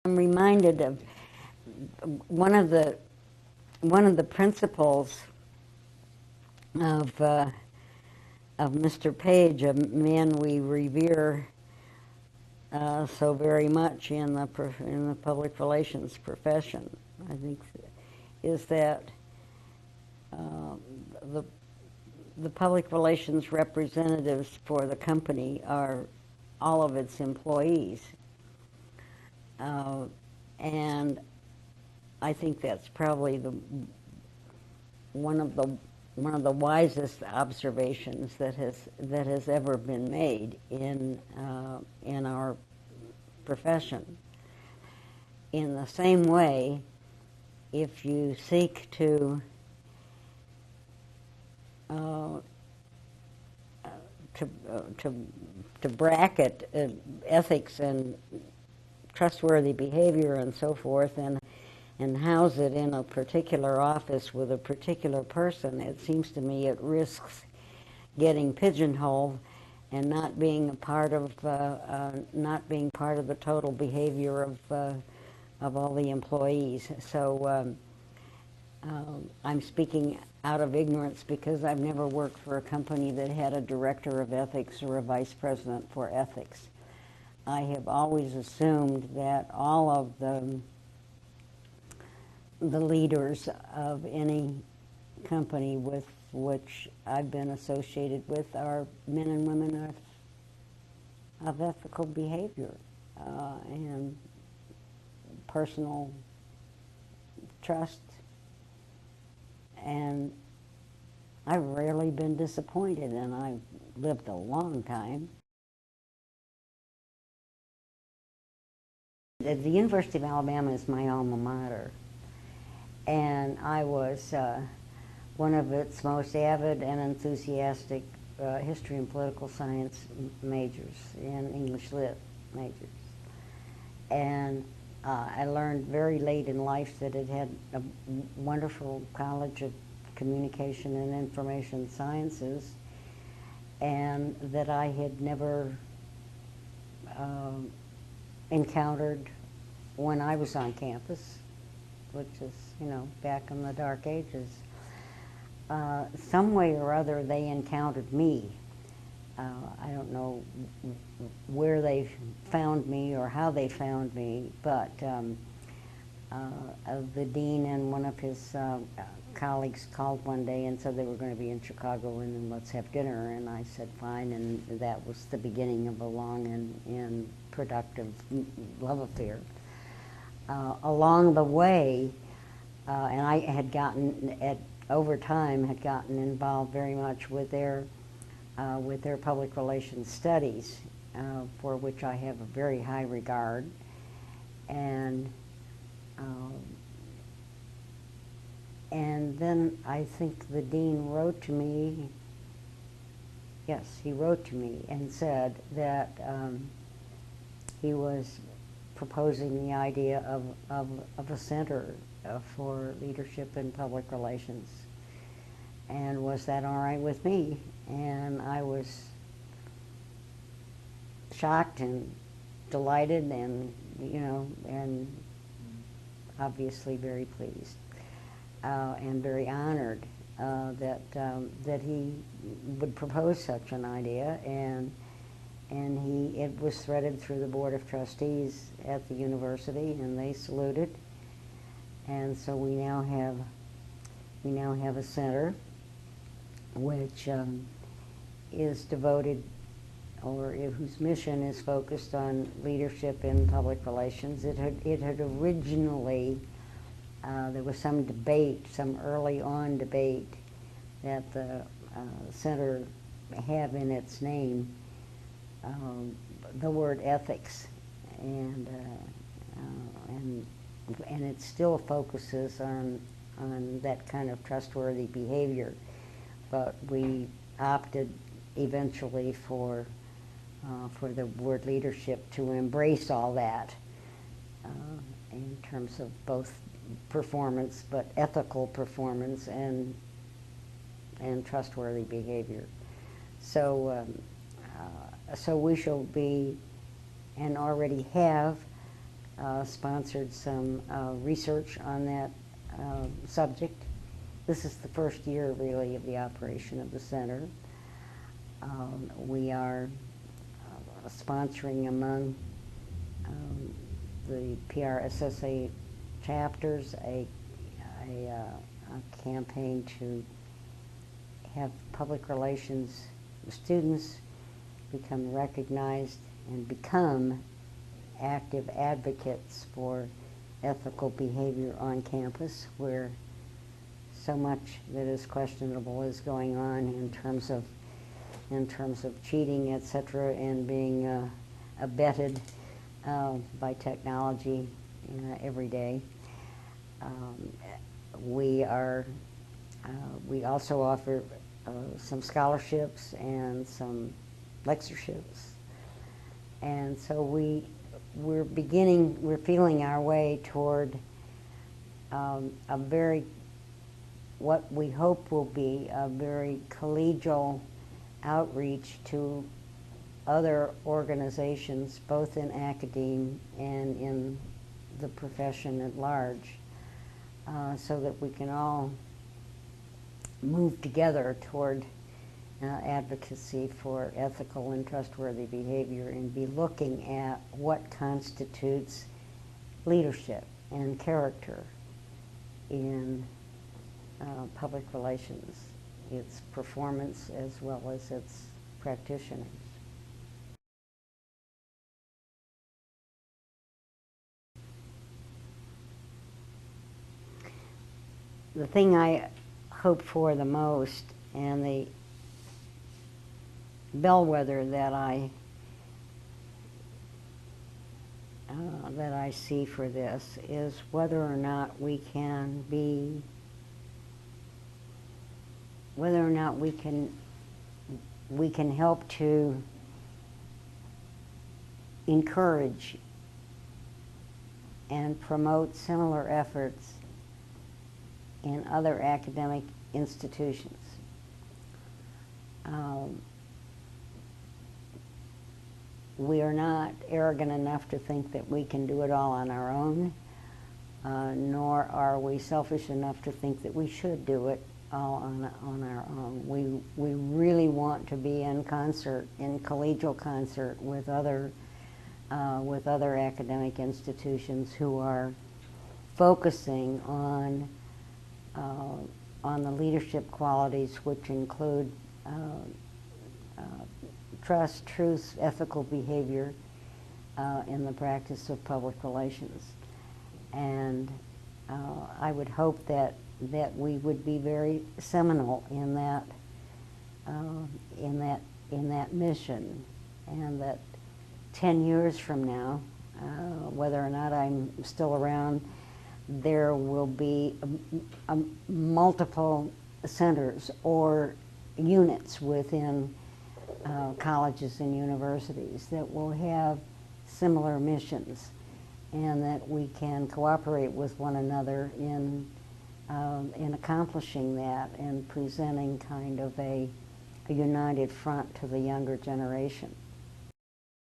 I'm reminded of one of the principles of Mr. Page, a man we revere so very much in the public relations profession. I think is that the public relations representatives for the company are all of its employees. And I think that's probably one of the wisest observations that has ever been made in our profession. In the same way, if you seek to bracket ethics and trustworthy behavior and so forth, and house it in a particular office with a particular person, it seems to me it risks getting pigeonholed and not being part of the total behavior of all the employees. So I'm speaking out of ignorance because I've never worked for a company that had a director of ethics or a vice president for ethics. I have always assumed that all of the leaders of any company with which I've been associated with are men and women of ethical behavior and personal trust. And I've rarely been disappointed, and I've lived a long time. The University of Alabama is my alma mater, and I was one of its most avid and enthusiastic history and political science majors and English lit majors. And I learned very late in life that it had a wonderful College of Communication and Information Sciences, and that I had never encountered when I was on campus, which is, back in the dark ages. Some way or other they encountered me. I don't know where they found me or how they found me, but the dean and one of his colleagues called one day and said they were going to be in Chicago and let's have dinner, and I said fine, and that was the beginning of a long and productive love affair. Along the way, and I had over time had gotten involved very much with their public relations studies, for which I have a very high regard. And then I think the dean wrote to me. Yes, he wrote to me and said that he was proposing the idea of a center for leadership in public relations. And was that all right with me? And I was shocked and delighted and, and obviously very pleased and very honored that he would propose such an idea. And it was threaded through the Board of Trustees at the university, and they saluted. And so we now have a center which is devoted, or whose mission is focused on leadership in public relations. It had originally, there was some debate, some early on debate, that the center have in its name the word ethics, and it still focuses on that kind of trustworthy behavior, but we opted eventually for the word leadership to embrace all that in terms of both performance, but ethical performance and trustworthy behavior. So so we shall be, and already have, sponsored some research on that subject. This is the first year, really, of the operation of the center. We are sponsoring among the PRSSA chapters a campaign to have public relations students become recognized and become active advocates for ethical behavior on campus, where so much that is questionable is going on in terms of cheating, etc., and being abetted by technology every day. We also offer some scholarships and some lectureships, and so we're feeling our way toward a very, what we hope will be a very collegial outreach to other organizations, both in academia and in the profession at large, so that we can all move together toward advocacy for ethical and trustworthy behavior, and be looking at what constitutes leadership and character in public relations, its performance as well as its practitioners. The thing I hope for the most, and the bellwether that I see for this, is whether or not we can help to encourage and promote similar efforts in other academic institutions. We are not arrogant enough to think that we can do it all on our own, nor are we selfish enough to think that we should do it all on our own. We really want to be in concert, in collegial concert with other academic institutions who are focusing on the leadership qualities, which include trust, truth, ethical behavior in the practice of public relations. And I would hope that we would be very seminal in that mission, and that 10 years from now, whether or not I'm still around, there will be multiple centers or units within colleges and universities that will have similar missions, and that we can cooperate with one another in accomplishing that and presenting kind of a united front to the younger generation.